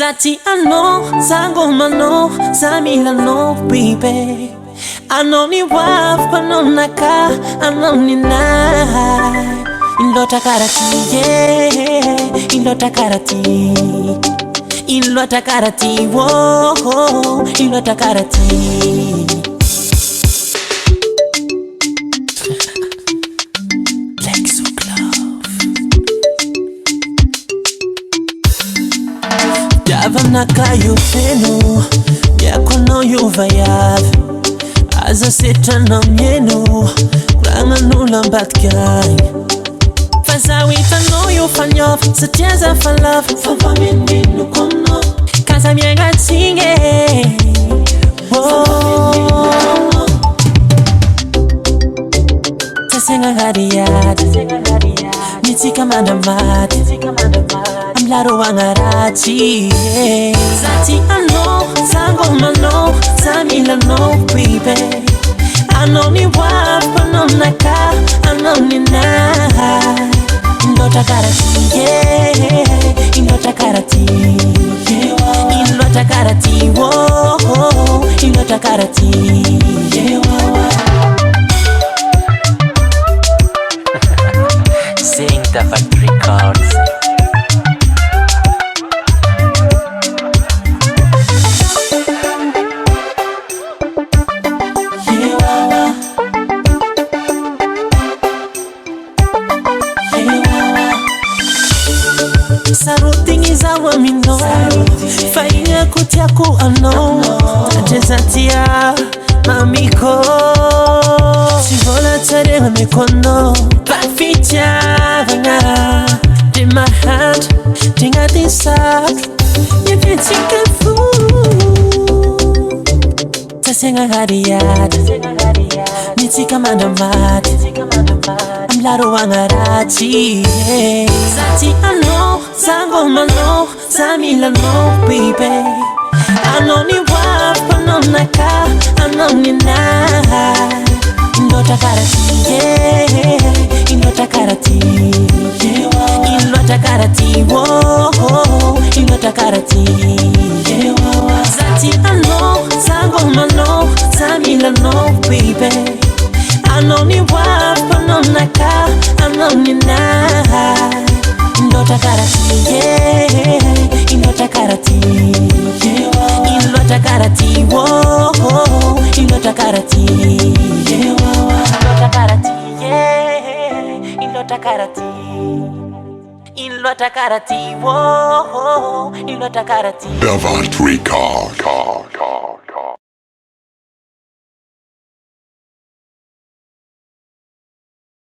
Zati ano, zango mano, zamila no baby. Anoni waf, panonaka, anoni nai. Ilota karati, yeah, ilota karati. Ilota karati, whoa, ilota karati. Davana kayo feno, yakono yuvayav. Aza setana mieno, ranga nula batkai. Fazawi tano yu fanyov, setiaza falav. Fava menino kono, kaza mienga tinge. Tasenga hariad, nitika mandamat. Amlaro wangarati, zati ano, zango mano, zamila no baby. Anoni waf, panonaka, anoni nai. Ilota karati, yeah, ilota karati, yeah, ilota karati, whoa, ilota karati, yeah. Sing the factory records. Saruting izawa mino, fainya kutia ku ano, tezatia mamiko. Sivola tare mikono, pafitia vanga. In my hand, tinga disak, yepetika fu. Tasenga hariad, nitika mandamat. Amlaro wangarati, zati ano, zango mano, zamila no baby. Anoni waf, panonaka, anoni nai. Ilota karati, yeah, ilota karati, yeah, ilota karati, whoa, ilota karati, yeah. Zati ano, zango mano, zamila no baby. Anoni waf, panonaka, anoni nai. Ilota karati, yeah, ilota karati, yeah, ilota karati, whoa, ilota karati, yeah. Ilota karati, yeah, ilota karati. Ilota karati, whoa, ilota karati. The Factory Records.